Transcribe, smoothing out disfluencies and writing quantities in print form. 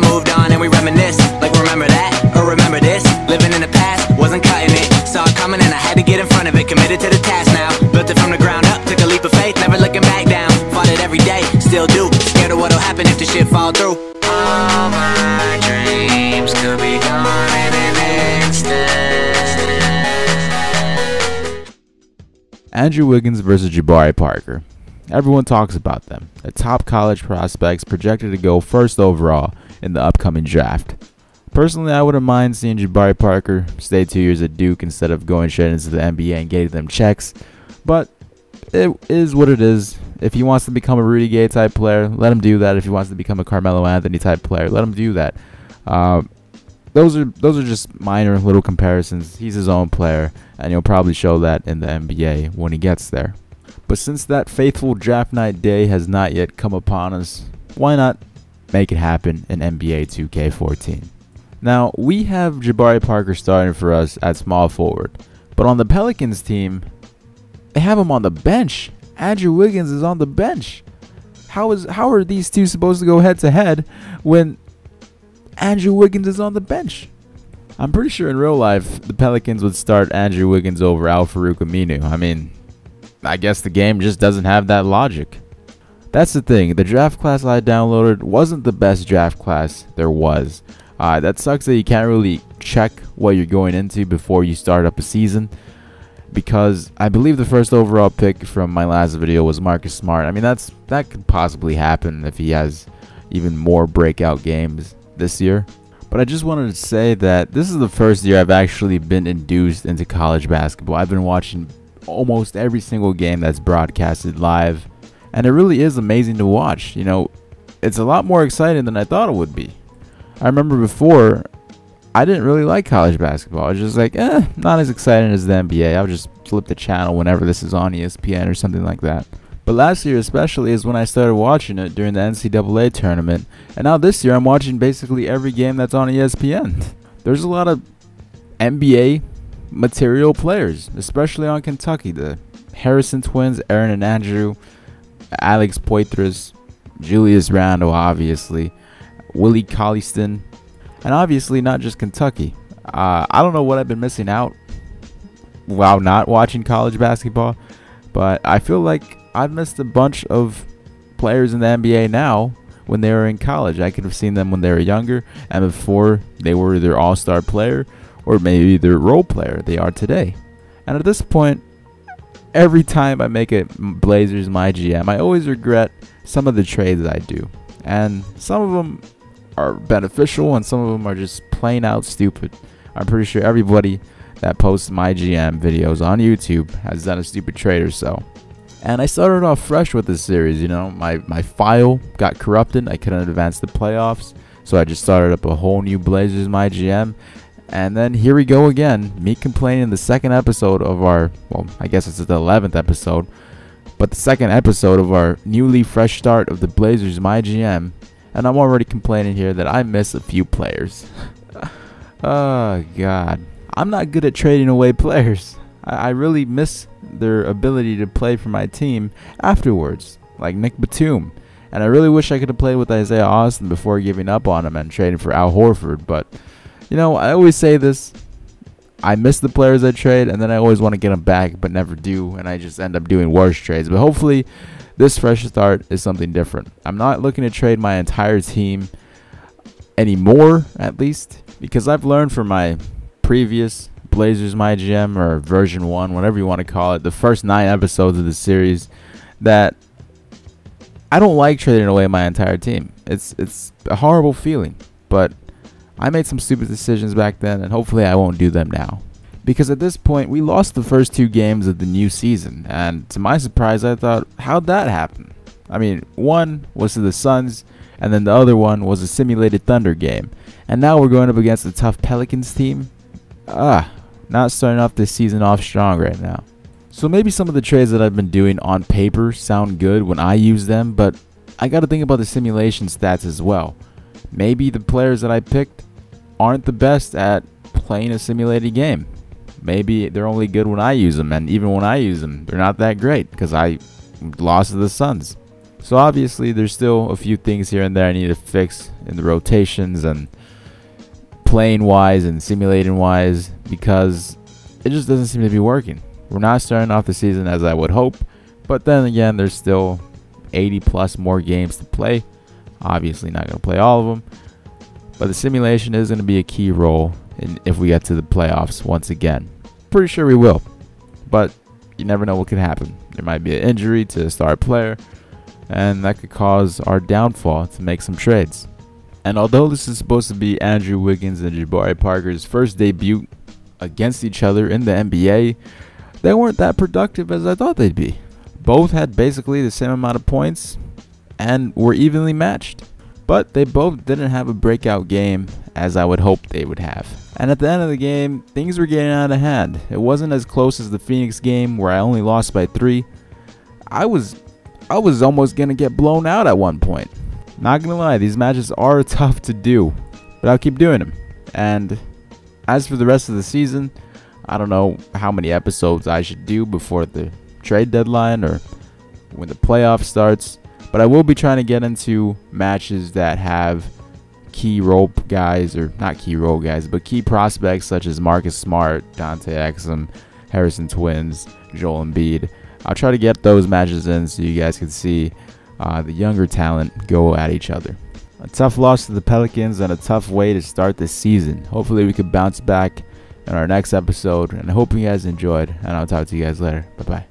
I moved on and we reminisce, like remember that, or remember this. Living in the past, wasn't cutting it. Saw it coming and I had to get in front of it. Committed to the task now, built it from the ground up. Took a leap of faith, never looking back down. Fought it every day, still do. Scared of what'll happen if the shit fall through. All my dreams could be gone in an instant. Andrew Wiggins versus Jabari Parker. Everyone talks about them, the top college prospects projected to go first overall in the upcoming draft. Personally, I wouldn't mind seeing Jabari Parker stay 2 years at Duke instead of going straight into the NBA and getting them checks, but it is what it is. If he wants to become a Rudy Gay type player, let him do that. If he wants to become a Carmelo Anthony type player, let him do that. Those are just minor little comparisons. He's his own player, and he'll probably show that in the NBA when he gets there. But since that faithful draft night day has not yet come upon us, why not make it happen in NBA 2K14? Now, we have Jabari Parker starting for us at small forward, but on the Pelicans team, they have him on the bench. Andrew Wiggins is on the bench. How are these two supposed to go head to head when Andrew Wiggins is on the bench? I'm pretty sure in real life, the Pelicans would start Andrew Wiggins over Al-Farouq Aminu. I mean, I guess the game just doesn't have that logic. That's the thing. The draft class I downloaded wasn't the best draft class there was. That sucks that you can't really check what you're going into before you start up a season, because I believe the first overall pick from my last video was Marcus Smart. I mean, that could possibly happen if he has even more breakout games this year. But I just wanted to say that this is the first year I've actually been induced into college basketball. I've been watching almost every single game that's broadcasted live, and it really is amazing to watch. You know, it's a lot more exciting than I thought it would be. I remember before, I didn't really like college basketball. I was just like, not as exciting as the NBA. I would just flip the channel whenever this is on ESPN or something like that. But last year especially is when I started watching it during the NCAA tournament. And now this year I'm watching basically every game that's on ESPN. There's a lot of NBA material players, especially on Kentucky. The Harrison twins, Aaron and Andrew, Alex Poitras, Julius Randle, obviously, Willie Cauley-Stein, and obviously not just Kentucky. I don't know what I've been missing out while not watching college basketball, but I feel like I've missed a bunch of players in the NBA now when they were in college. I could have seen them when they were younger and before they were their all-star player or maybe their role player they are today. And at this point, every time I make a Blazers MyGM, I always regret some of the trades I do. And some of them are beneficial and some of them are just plain out stupid. I'm pretty sure everybody that posts MyGM videos on YouTube has done a stupid trade or so. And I started off fresh with this series. You know, my file got corrupted. I couldn't advance the playoffs, so I just started up a whole new Blazers MyGM. And then here we go again, me complaining in the second episode of our, well, I guess it's the 11th episode, but the second episode of our newly fresh start of the Blazers MyGM. And I'm already complaining here that I miss a few players. Oh, God. I'm not good at trading away players. I really miss their ability to play for my team afterwards, like Nick Batum. And I really wish I could have played with Isaiah Austin before giving up on him and trading for Al Horford. But, you know, I always say this. I miss the players I trade, and then I always want to get them back, but never do. And I just end up doing worse trades. But hopefully, this fresh start is something different. I'm not looking to trade my entire team anymore, at least, because I've learned from my previous Blazers MyGM or version 1, whatever you want to call it, the first 9 episodes of the series, that I don't like trading away my entire team. It's a horrible feeling, but I made some stupid decisions back then, and hopefully I won't do them now. Because at this point, we lost the first 2 games of the new season, and to my surprise, I thought, how'd that happen? I mean, one was to the Suns, and then the other one was a simulated Thunder game. And now we're going up against a tough Pelicans team. Not starting off this season off strong right now. So maybe some of the trades that I've been doing on paper sound good when I use them, but I got to think about the simulation stats as well. Maybe the players that I picked aren't the best at playing a simulated game. Maybe they're only good when I use them, and even when I use them, they're not that great because I lost to the Suns. So obviously there's still a few things here and there I need to fix in the rotations and playing wise and simulating wise, because it just doesn't seem to be working. We're not starting off the season as I would hope, but then again, there's still 80 plus more games to play. Obviously not going to play all of them, but the simulation is going to be a key role if we get to the playoffs once again. Pretty sure we will, but you never know what could happen. There might be an injury to a star player, and that could cause our downfall to make some trades. And although this is supposed to be Andrew Wiggins and Jabari Parker's first debut against each other in the NBA, they weren't that productive as I thought they'd be. Both had basically the same amount of points and were evenly matched, but they both didn't have a breakout game as I would hope they would have. And at the end of the game, things were getting out of hand. It wasn't as close as the Phoenix game where I only lost by 3. I was almost gonna get blown out at one point. Not gonna lie, these matches are tough to do, but I'll keep doing them. And as for the rest of the season, I don't know how many episodes I should do before the trade deadline or when the playoff starts, but I will be trying to get into matches that have key role guys, or not key role guys, but key prospects such as Marcus Smart, Dante Exum, Harrison Twins, Joel Embiid. I'll try to get those matches in so you guys can see the younger talent go at each other. A tough loss to the Pelicans and a tough way to start the season. Hopefully we can bounce back in our next episode, and I hope you guys enjoyed, and I'll talk to you guys later. Bye bye.